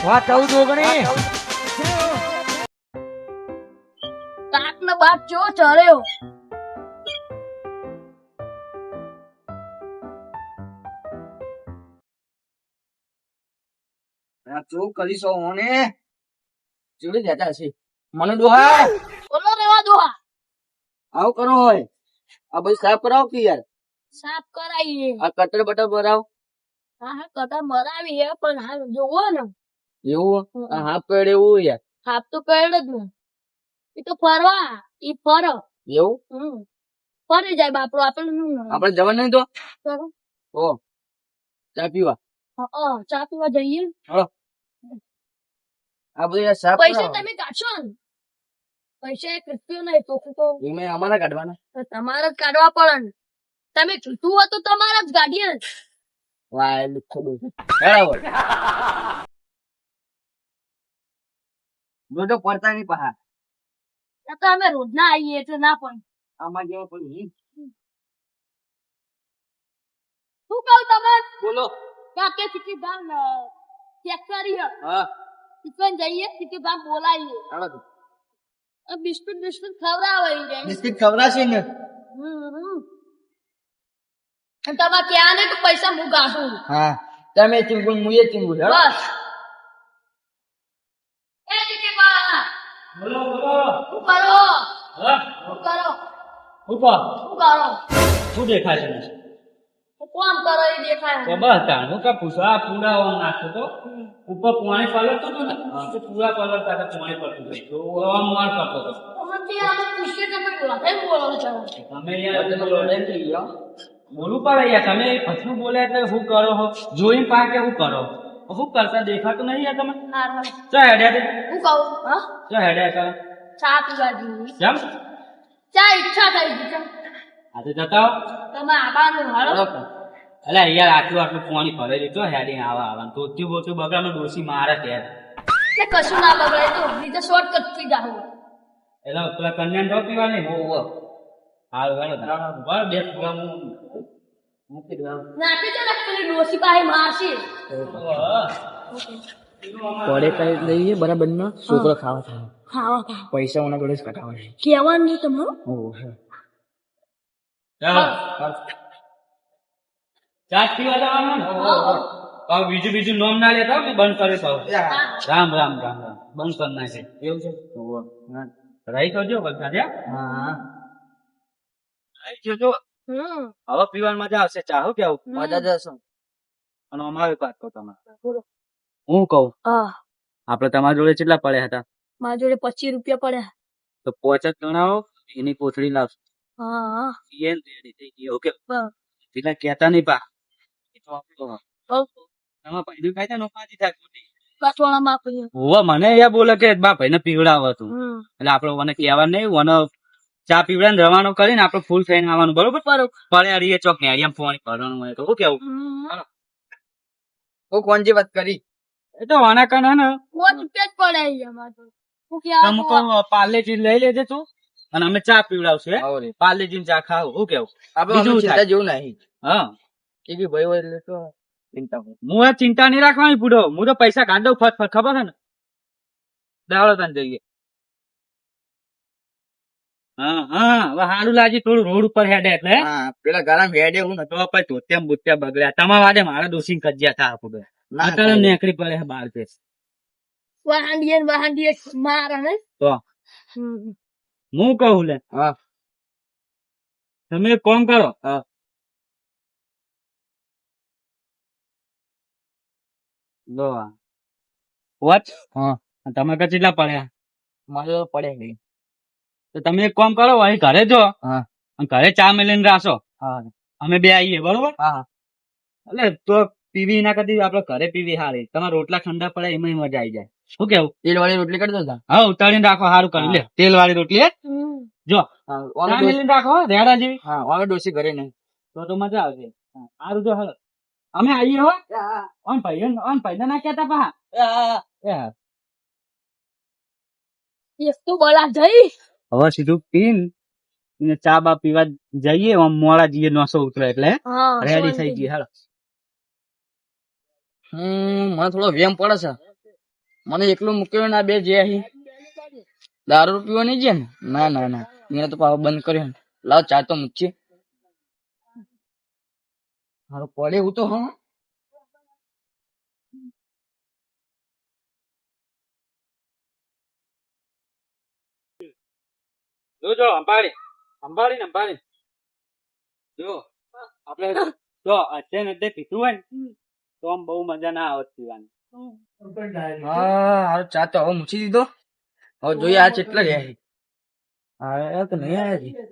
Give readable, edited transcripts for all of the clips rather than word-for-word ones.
વાત 14 ઓગણી. તાક ને બાપ ચો ચડ્યો. શું કરીશો ઓને જોડે જતા છે મને ડોહા બોલો રેવા દો. આવું કરો હોય આ ભાઈ સાફ કરાવો કે યાર સાફ કરાવીએ. આ કટર બટર ભરાવ હા હા કટા મરાવીએ પણ હા જોવો ને એવું આ હાફ પેડ એવું યાર હાફ તો કરેલ જ ને. એ તો ફરવા ઈ ફર એવું ફરી જાય બાપડો આપણે આપણે જવા નહીં તો ચલો. ઓ ચા પીવા ચા પીવા જઈએ. હળો આ બધું યાર સાફ પૈસા કરાવો તમે કાઢશો ને. પૈસા એ કૃત્યો નહીં તો એમે અમારા કાઢવાના તમારે જ કાઢવા પડે ને. તમે કીધું હોય તો તમારા જ કાઢીએ ને. વાય લુખ્ખો ડોહો. બરાબર જો પડતા નહીં પહા આ તો અમે રોજ ના આવીએ એટલે ના પણ આમાં જેવો પડી શું કહું તમે બોલો ક્યાં કે ચીકી ગામ ચેક કરી હા ચીકન જઈએ ચીકી ગામ બોલાવીએ. હાલો બિસ્કુટ બિસ્કુટ ખવડાવે જાય. બિસ્કિટ ખવડાવશે ને અને તમારે ત્યાં ને તો પૈસા હું ગાઢું. હા તમે ચીંગું મુએ ચીંગું બસ એ ચીકી બા બોલો બોલો શું કરો હા શું કરો ઉપર શું કરો શું દેખાય છે કોમ કરો એ દેખાય. તો બસ તાણ હું કા પૂછો આ પૂરા ઓમ નાખતો તો ઉપર પાણી પલળતું હતું ને તો પૂરા પલળતા હતા પાણી પડતું હતું તો ઓમ માર કરતો હતો તમને આમ પૂછીએ તમે વધારે બોલો છો. તમે યાર બોલવું પડે યાર તમે ભથરું બોલે એટલે શું કરો છો જોઈને પાકે શું કરો શું કરતા દેખાતું નહીં યાર તમે ના ચો હેડ્યા તે હું કહું હા ચો હેડ્યા તમે ચા પીવા જઈએ. કેમ ચા ઈચ્છા થઈ ગઈ છે. આજે જતા હો તમે આબાનું હાલો. અલે યાર આટલું આટલું પાણી ભરેલું તો હેડી આવવાનું તો બોતું બગાડમાં ડોસી મારે ત્યાં કે કશું ના બગડે તો નીચે શોર્ટકટ થી જાવ. એટલે પેલા કન્યા નો પીવાની હો હાલ બર બે પૂરા મૂકી દેવા નાખી દે ને પેલી ડોસી પાસે મારશે. પડે કઈ લઈએ બરાબર ના છોકરો ખાવા થાય ખાવા ખાવા પૈસા ઓના જોડે જ કટાવે કેવાનું નહીં તમારું. ચા પીવા જવાનું બીજું બીજું નોમ ના લેતા કે બંધ કરે તો રામ રામ રામ રામ બંધ કરી નાખે એવું છે રહી તો જો બધા હા જો હવે પીવાની મજા આવશે ચા હું કેવું મજા જશે અને અમારે વાત કહો તમે હું કહું આપડે તમારા જોડે કેટલા પડ્યા હતા મારા જોડે 25 રૂપિયા પડ્યા. તો 5 ગણાવો એની કોથળી લાવશું હા ઓકે પેલા કેતા નહીં પા પૈદું ખાઈ નો પાછી થાય કટવાળા માં આપીએ. હોવા મને યાર બોલે કે બા ભાઈ ને પીવડાવ હતું એટલે આપડે મને કહેવા નહીં મને ચા પીવડા ને રવાનો કરીને આપડે ફૂલ થઈને આવવાનું બરોબર પડે અડીએ ચોક ને એમ ફોન કરવાનું હોય તો શું કેવું હું કોણજી વાત કરી એ તો વાના કના ને 5 રૂપિયા જ પડે અમારે તો. શું કે તમે તો પાર્લેજી લઈ લેજે તું અને અમે ચા પીવડાવશું પાર્લેજી ચા ખાવું શું કેવું બીજું ચિંતા જેવું નહીં હા કે ભાઈ હોય એટલે તો ચિંતા હું એ ચિંતા નહીં રાખવાની પૂડો હું તો પૈસા કાઢ દઉં ફટ ખબર છે ને દાવડો તને જઈએ હા હા હવે સારું લાગી થોડું રોડ ઉપર હેડે એટલે પેલા ગરમ હેડે હું નતો પછી ધોત્યા બુત્યા બગડ્યા તમારા વાડે મારા દોષી કજ્યા થા પૂડો અત્યારે નેકરી પડે બાર પેસ વાહંડીએ મારે ને તો હું કહું લે તમે એક કામ કરો લો વોચ તમે કેટલા પડ્યા મારે તો પડે નહીં તો તમે એક કામ કરો અહીં ઘરે જો અને ઘરે ચા મેલીને રાખો અમે બે આવીએ બરોબર એટલે તો પીવી ના કરતી આપડે ઘરે પીવી સારી તમારે રોટલા ઠંડા પડે એમાં મજા આવી જાય શું કેવું તેલ વાળી રોટલી કરી દો હા ઉતારીને રાખો સારું કરી લે તેલ વાળી રોટલી જો ચા મેલીને રાખો રેડા જેવી હા ડોસી ઘરે નહીં તો મજા આવશે સારું જો હાલ અમે આવીએ હો ઓન ભાઈ ના કેતા પા એક તો બોલા જઈ હવે સીધું પીન ચા બા પીવા જઈએ મોડા જઈએ 900 ઉતરે એટલે રેડી થઈ ગઈ હાલો મને થોડો વેમ પડે છે મને એકલું મૂક્યો ના બે જે અહીં દારૂ પીવા નહીં છે ને ના ના ના મેં તો પાવ બંધ કર્યો ને. લાવ ચા તો મૂકીએ હારું પડે એવું તો હા જો અંબાડી જો આપણે જો અત્યારે પીધું હોય ને તો આમ બહુ મજા ના આવે પીવાની. હા હારું ચા તો હવે મૂકી દીધો હવે જોઈએ આ કેટલા રહ્યા હા તો નહીં આવ્યા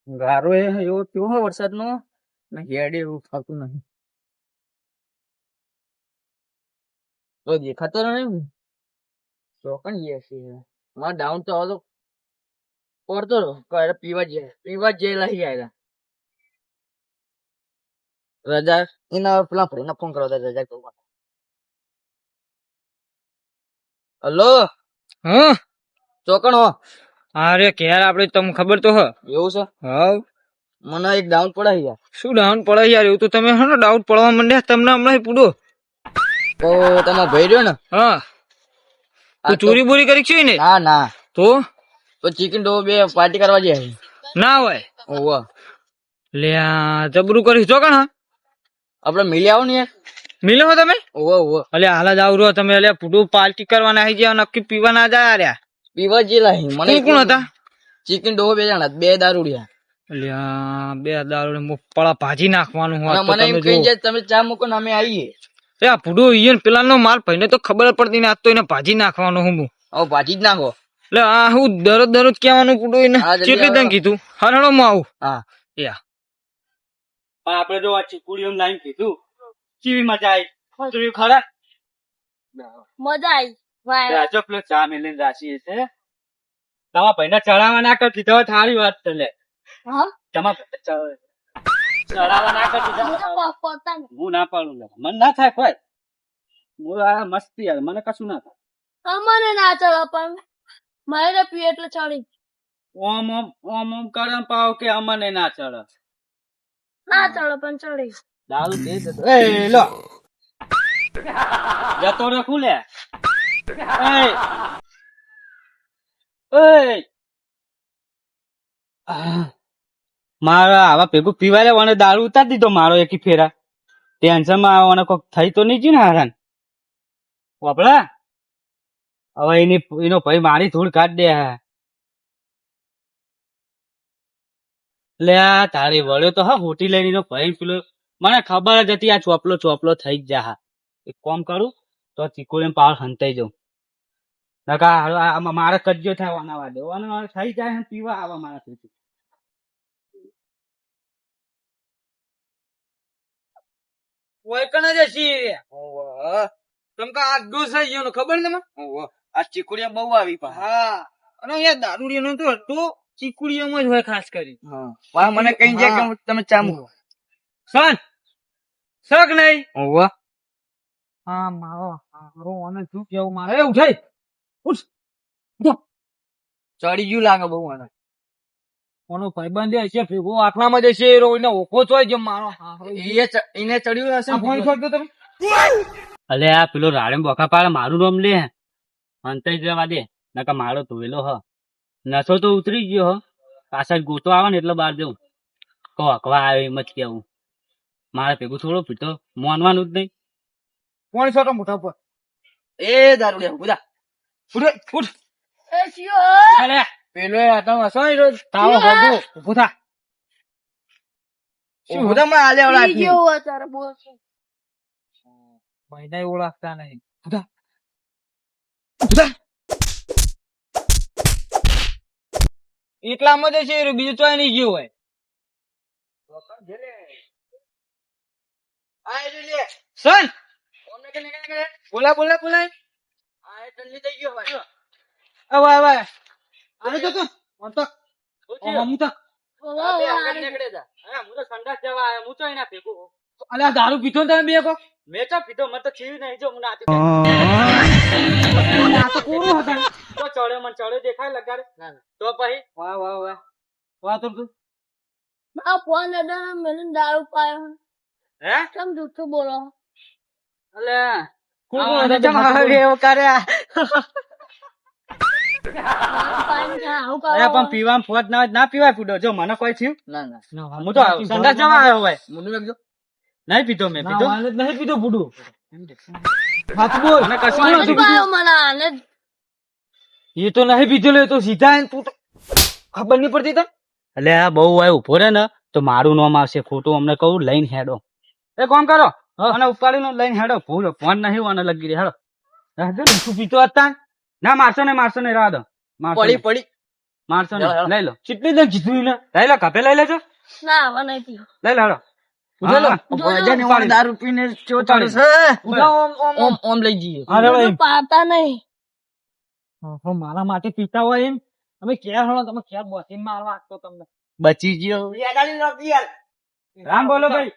ગારો એવો કેવો હોય વરસાદ નો હેડે એવું થતું નહીં તો દેખાતો નહીં ચોકન ગયા છે મારા ડાઉન તો હવે પડતો રહ્યો પીવા જેલા આવ્યા રજા એના પેલા ભાઈને ફોન કરો રજા કરવા હલો હા ચોકણ હો અરે ક્યારે આપડે તમને ખબર તો હ એવું છે હા મને એક ડાઉન પડાય યાર શું ડાઉન પડે યાર એવું તો તમે હે ને ડાઉટ પડવા માંડ્યા તમને હમણાં પૂડો તો તમે ભાઈ રહ્યો ને હા આ તું તો- ચોરી બોરી કરી છે ને ના ના તો તો ચિકન ડો બે પાર્ટી કરવા જાય ના હોય ઓવા લે આ જબરું કરી છો કણ આપડે મિલી આવો ને યાર મિલો હો તમે ઓવા ઓવા અલે હાલ જ આવું રહો તમે અલે પૂડું પાર્ટી કરવાના આવી ગયા નક્કી પીવા ના જાય રહ્યા પીવા જેલા મને કોણ કોણ હતા ચિકન ડો બે જણા બે દારૂડિયા અલ્યા બે દારૂ પળા ભાજી નાખવાનું અને હોત તો મને એમ તમે કહી જો જાય તમે ચા મૂકો ને અમે આવીએ એ આ પૂડું ઈયન પેલાનો માલ ભાઈને તો ખબર જ પડતી ને આજ તો એને ભાજી નાખવાનું હું હવે ભાજી જ નાખો એટલે આ હું દરરોજ કહેવાનું પૂડું એને હા, જલ્દી કેટલી આવો. તને કીધું હરણો માં આવું હા યા પણ આપડે જો આ ચીકુડીઓ લાઈન કીધું કેવી મજા આવી જોયું ખરા મજા આવી વાહ રાજો પેલો ચા મેલીને રાશી છે તમારા ભાઈને ચડાવવા ના કરતી તો થાળી વાત છે લે હા તમારા ભાઈને ચડાવવા ના કરતી તો પોતા ને હું ના પાડું લે મને ના થાય કોઈ હું આ મસ્તી યાર મને કશું ના થાય અમને ના ચડે પણ મારે પીએ એટલે ચડી ઓમ કરમ પાવ કે અમને ના ચડે ના ચડે પણ ચડી દારૂ દે જતો એ લો જતો રે ખુલે મારા આવા ભેગું પીવા લે મને દારૂ ઉતારી દીધો મારો એકી ફેરા ટેન્શન માં આવવાને કોક થઈ તો નહીં જ ને હારાન વાપડા હવે એનો ભાઈ મારી ધૂળ કાઢ દે લે આ તારી વળ્યો તો હા હોટી લઈને એનો ભાઈ પેલો મને ખબર જ હતી આ ચોપલો થઈ જ જા એક કામ કરું તો ચીકુ એમ પાવર હંતાઈ જાઉં નકા મારે કજ્જો થવાના વાદે થઈ જાય ને પીવા આવા મારા થી કોઈ કણ જ હશી તમ કા આ ડોસ થઈ ગયો ખબર ને તમે આ ચીકુડિયા બહુ આવી પા હા અને અહીંયા દારૂડિયો નો તો હતો ચીકુડીઓમાં જ હોય ખાસ કરી હા મને કઈ જાય કે તમે ચા મૂકો સન શક નહીં ઓવા હા મારો હારો અને શું કેવું મારે એવું થાય ઉઠ ચડી ગયું લાગે બહુ મને કોનો ભાઈબંધ હશે ભેગો આટલામાં જ હશે એ રોઈને ઓખો છો જેમ મારો હારો એને ચડ્યું હશે આ ફોન ને? છોડ દો તમે અલે આ પેલો રાડેમ બોખા પાડે મારું નામ લે હંતાઈ જવા દે નકા મારો ધોયેલો હ નશો તો ઉતરી ગયો હ પાછળ ગોતો આવે ને એટલે બહાર જવું કહો હકવા આવે એમ જ કેવું મારે ભેગું થોડું પીતો માનવાનું જ નહીં ફોન છોડો મોટા પર એ દારૂડિયા બધા ઉઠ ઉઠ એ ચિયો અલે પેલો એ આટલો હસો ને રોજ તાવો હગો ઉભો થા શું બધા માં આલે આવડા પી ગયો હોય તારે બોલ ભાઈના ઓળખતા નહીં એટલામાં જ છે બીજું ચોય નહીં ગયું હોય સન બોલા હવે આવે તો તું ઓમ તો ઓમ તો અલે આ દારૂ પીધો ને તમે બે કો મેં તો પીધો મને તો ચીવી નહીં જો હું નાતી આ તો કોરું હતા તો ચડ્યો મને ચડ્યો દેખાય લગાડે તો પછી વાહ વાહ તો તું આ ફોન દાદા મેં દારૂ પાયો હે કેમ જૂઠું બોલો અલ્યા કોણ આને હતા જેમ તમારા હવે એવું કર્યા પાણી ના, આવું કરો. અરે પણ પીવામાં ફોજ ના પીવાય ફૂડો જો મને કોઈ થયું ના ના હું તો સંડાસ જવા આવ્યો હોય મોઢું રાખજો. નહીં પીધો મેં પીધો નહીં પીધો બુડું. હાથ બોલ. મને કશું પાણી નથી જ પાયો મને, આને જ. એ તો નહીં પીધેલો, એ તો સીધા આઈને તું તો ખબર નહીં પડતી તને. એટલે આ બહુ હોય ઉભો રહે ને તો મારું નામ આવશે ખોટું અમને કહું લઈને હેડો એ કોમ કરો અને ઉપાડીને લઈને હેડો ભૂલ ફોન નહીં આને લગી રહે હેડો તું પીતો હતા ના મારશો નહીં રાહ દો મારશો પડી નહીં. પડી મારશો નહીં લઈ લો કેટલી દર કીધું ને લઈ લો કપે લઈ લેજો ના, હવે નહીં પીવું. લઈ લો હેડો ઉઠાલો. હા, ભજન એવા દારૂ પીને ચોટાડે છે. ઓમ ઓમ લઈ જઈએ. બધું પાતા નહીં. મારા માટે પીતા હોય એમ અમે ક્યાં હળો તમે ક્યાં બોસીને મારવા આપતો તમને બચી ગયો રામ બોલો ભાઈ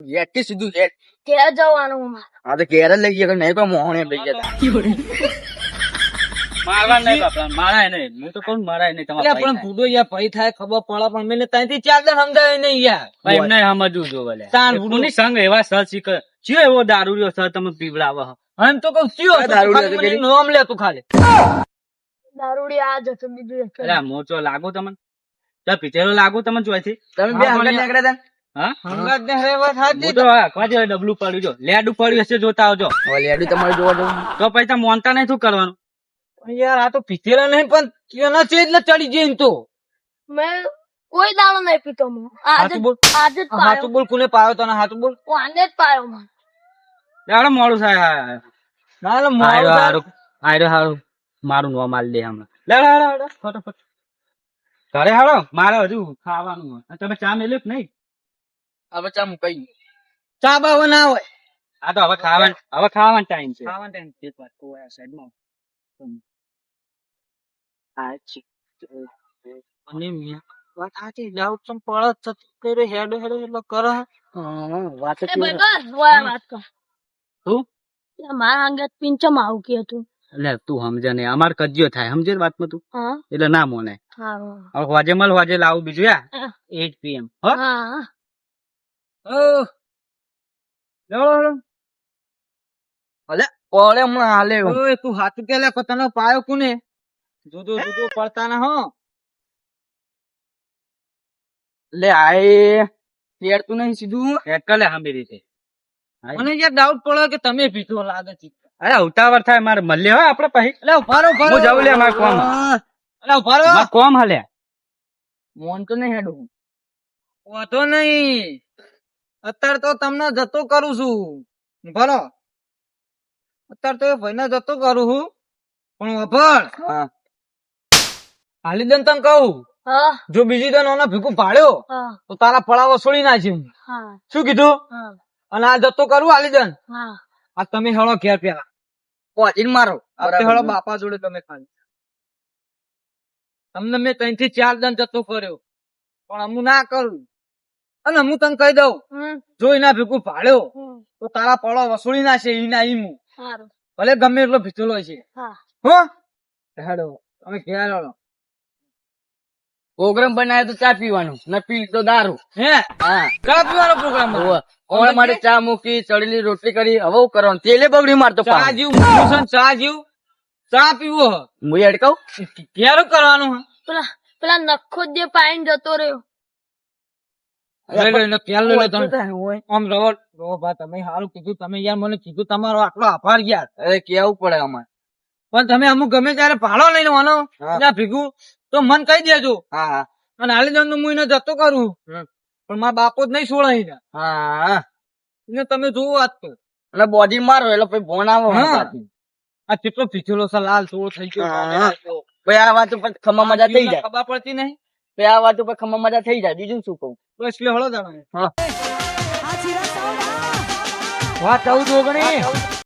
હેઠથી સીધું હેઠ. ક્યાં જવાનું મારે? હા તો ઘેર જ લઈ ગયા નહીં કોઈ મોહણ એમ લઈ ગયા મારવા નહીં બાપા મારાય નહીં હું તો કહું મારાય નહીં તમારે પણ ભૂડો યાર પૈ થાય ખબર પડે પણ મેં ત્યાંથી 4 દન સમજાય નહીં યાર એમને સમજવું જો ભલે તાન ભૂની સંગ એવા સર શીખે ચિયો એવો દારૂડિયો સર તમે પીવડાવો એમ તો કહું ચિયો આ દારૂ ખાલી લેતો મને નામ લે તું ખાલી દારૂડી આ જશે, બીજું એક જ. અરે મોચો લાગુ તમને ચાલ પીતેલો લાગુ તમને જોઈથી તમે બે બે હંગાત હંગાત નીકળ્યા હા હંગાત ને રે વાત હાજી હું તો ખવાજે ડબલું પડ્યું જો લેડું પડ્યું હશે જોતા આવજો હવે લેડી તમારે જોવા જવું તો પછી તમે મોનતા નહીં શું કરવાનું યાર આ તો પીતેલા નહીં પણ કેના છે એટલે ચડી જાય એમ તો મેં કોઈ દાડો નહીં પીતો હું. આજે હાચું બોલ. આજે જ પાયો. હાથું બોલ કોને પાયો તને હાથું બોલ હું આને જ પાયો મને. લેડો મોડું થાય ના એટલે મોડું થાય. હારું મારું નો માલ દે હમણાં લેડો હેડો ફટાફટ ઘરે હાડો મારે હજુ ખાવાનું હોય અને તમે ચા મેલ્યો કે નહીં હવે ચા મુકાઈ ચા બાવા ના હોય આ તો હવે ખાવાનો ટાઈમ છે એક વાત કહું આ સાઈડમાં અને મિયા વાત સાચી ડાઉટ સમ પડત કરે હેડો હેડો એટલે કર વાત એ ભાઈ વાત કર. શું એટલે મારા અંગે પિંચમ આવું કે હતું. એટલે તું સમજે નહીં અમાર કજ્યો થાય સમજે ને વાતમાં તું હા, એટલે ના મોને હારું. હવે વાજે મલ વાજે લાવું બીજું યા હા. 8 PM હો હા, અલે ઓલે હમણાં હાલે ઓય તું હાથું કે લે તને પાયો કોને જુદો જુદો પડતા ના હો લે આય તેડતું નહીં સીધું એકલે હાંભી રીતે મને યાર ડાઉટ પડ્યો કે તમે પીતો લાગે છે અરે ઉતાવળ થાય મારે મળે હોય આપડે પછી એટલે ઉભારો હું જાઉં લે મારે કોમ એટલે ઉભારો મારે કોમ હાલે મોન તો નહીં હેડું વાંધો નહીં અત્યારે તો તમને જતો કરું છું ઉભારો અત્યારે તો એ ભાઈને જતો કરું છું પણ વફળ હાલી દન તને કહું હા, જો બીજી દન ઓને ભીખું પાડ્યો હા, તો તારા પડા વસોડી નાખી હા, શું કીધું હા, અને આ જતો કરું હાલી દન હા. આ તમે હેળો ઘેર પેલા પહોંચીને મારો આ હેળો બાપા જોડે તમે ખાલી તમને મેં 3 થી 4 દન જતો કર્યો પણ હું ના કરું અને હું તને કહી દઉં હમ, જો એના ભેગું ભાડ્યો હમ, તો તારા પડો વસૂલી નાખે એના ઈ હું હારું. ભલે ગમે એટલો ભીતેલો છે હા. હો હેડો તમે ઘેર હેડો પ્રોગ્રામ બનાવ્યો તો ચા પીવાનું ન પી તો દારૂ હે હા ચા પીવાનો પ્રોગ્રામ ઓળ માટે ચા મૂકી ચડેલી રોટલી કરી હવે હું કરવાનું તેલે બગડી મારતો ચા જીવ ચા જીવ ચા પીવો હું અડકાવ ક્યારે કરવાનું પેલા નખો જ જે પાણી જતો રહ્યો. આમ રવો ભા તમે સારું કીધું તમે યાર મને કીધું તમારો આટલો આભાર યાર અરે કેવું પડે અમારે પણ તમે અમુક ગમે ત્યારે ભાડો લઈને વાનો ત્યાં ભેગું તો મન કહી દેજો અને હાલી દન હું એને જતો કરું પણ મારા બાપો જ નહીં છોડાય એને તમે જોવો આજ તો એટલે બોડી મારો એટલે પછી ફોન આવો આ કેટલો પીછેલો છે લાલ ચોળ થઈ ગયો ભાઈ આ વાત ઉપર ખમા મજા થઈ જાય ખબર પડતી નહીં ભાઈ આ વાત ઉપર ખમા મજા થઈ જાય બીજું શું કહું બસ એટલે હળો દાણા વાત 14 ઓગણી